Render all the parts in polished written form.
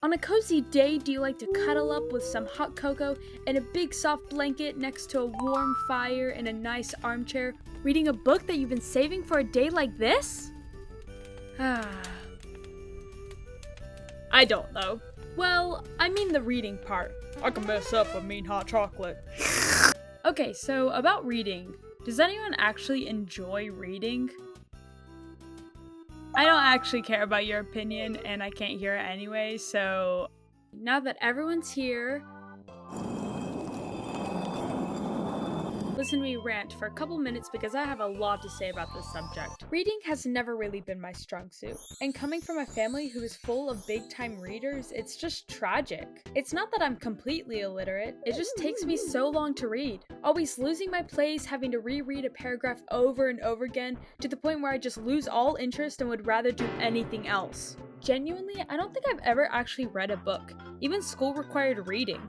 On a cozy day, do you like to cuddle up with some hot cocoa and a big soft blanket next to a warm fire in a nice armchair, reading a book that you've been saving for a day like this? I don't know. Well, I mean the reading part. I can mess up a mean hot chocolate. Okay, so about reading. Does anyone actually enjoy reading? I don't actually care about your opinion, and I can't hear it anyway, so now that everyone's here, listen to me rant for a couple minutes because I have a lot to say about this subject. Reading has never really been my strong suit, and coming from a family who is full of big-time readers, it's just tragic. It's not that I'm completely illiterate, it just takes me so long to read. Always losing my place, having to reread a paragraph over and over again, to the point where I just lose all interest and would rather do anything else. Genuinely, I don't think I've ever actually read a book. Even school required reading.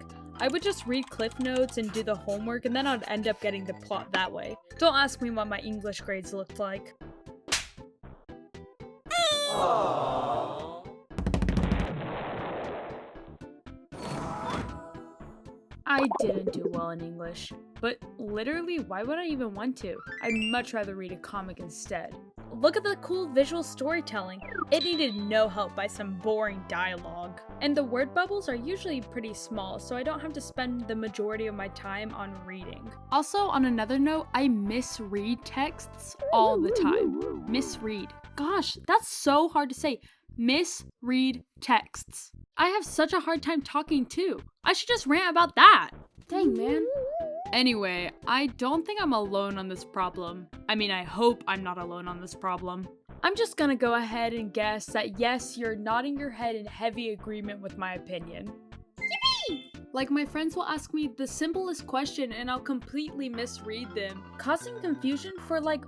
I would just read cliff notes and do the homework, and then I'd end up getting the plot that way. Don't ask me what my English grades looked like. Aww. I didn't do well in English, but literally, why would I even want to? I'd much rather read a comic instead. Look at the cool visual storytelling. It needed no help by some boring dialogue. And the word bubbles are usually pretty small, so I don't have to spend the majority of my time on reading. Also, on another note, I misread texts all the time. Misread. Gosh, that's so hard to say. Misread texts. I have such a hard time talking too. I should just rant about that. Dang, man. Anyway, I don't think I'm alone on this problem. I mean, I hope I'm not alone on this problem. I'm just gonna go ahead and guess that yes, you're nodding your head in heavy agreement with my opinion. Yippee! Like, my friends will ask me the simplest question and I'll completely misread them, causing confusion for like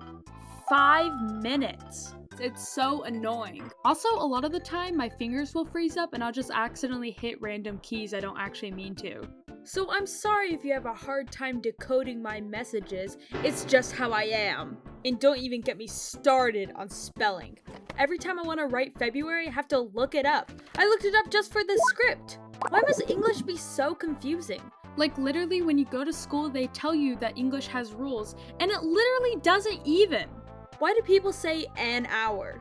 5 minutes. It's so annoying. Also, a lot of the time, my fingers will freeze up and I'll just accidentally hit random keys I don't actually mean to. So I'm sorry if you have a hard time decoding my messages, it's just how I am. And don't even get me started on spelling. Every time I want to write February, I have to look it up. I looked it up just for this script. Why must English be so confusing? Like, literally when you go to school, they tell you that English has rules, and it literally doesn't even. Why do people say an hour?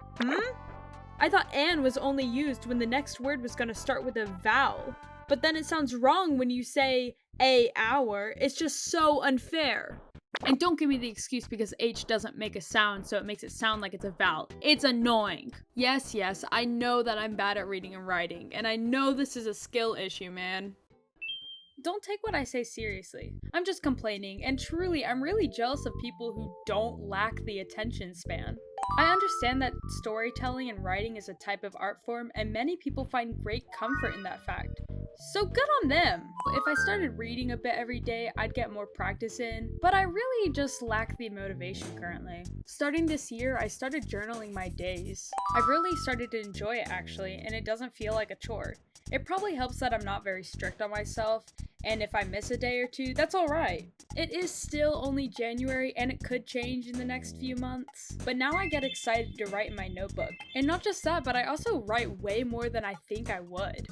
I thought an was only used when the next word was gonna start with a vowel. But then it sounds wrong when you say a hour. It's just so unfair. And don't give me the excuse because H doesn't make a sound, so it makes it sound like it's a vowel. It's annoying. Yes, I know that I'm bad at reading and writing, and I know this is a skill issue, man. Don't take what I say seriously. I'm just complaining, and truly, I'm really jealous of people who don't lack the attention span. I understand that storytelling and writing is a type of art form, and many people find great comfort in that fact. So good on them! If I started reading a bit every day, I'd get more practice in, but I really just lack the motivation currently. Starting this year, I started journaling my days. I've really started to enjoy it actually, and it doesn't feel like a chore. It probably helps that I'm not very strict on myself, and if I miss a day or two, that's alright. It is still only January and it could change in the next few months, but now I get excited to write in my notebook. And not just that, but I also write way more than I think I would.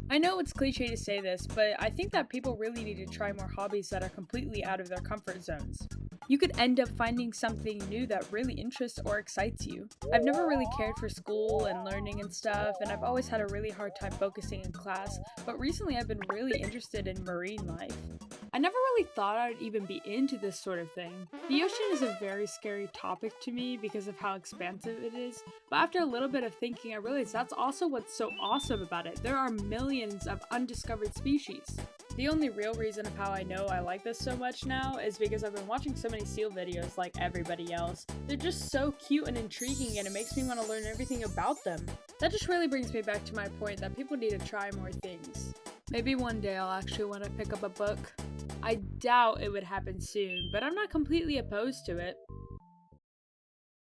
I know it's cliche to say this, but I think that people really need to try more hobbies that are completely out of their comfort zones. You could end up finding something new that really interests or excites you. I've never really cared for school and learning and stuff, and I've always had a really hard time focusing in class, but recently I've been really interested in marine life. I never really thought I'd even be into this sort of thing. The ocean is a very scary topic to me because of how expansive it is, but after a little bit of thinking I realized that's also what's so awesome about it. There are millions of undiscovered species. The only real reason of how I know I like this so much now is because I've been watching so many seal videos like everybody else. They're just so cute and intriguing and it makes me want to learn everything about them. That just really brings me back to my point that people need to try more things. Maybe one day I'll actually want to pick up a book. I doubt it would happen soon, but I'm not completely opposed to it.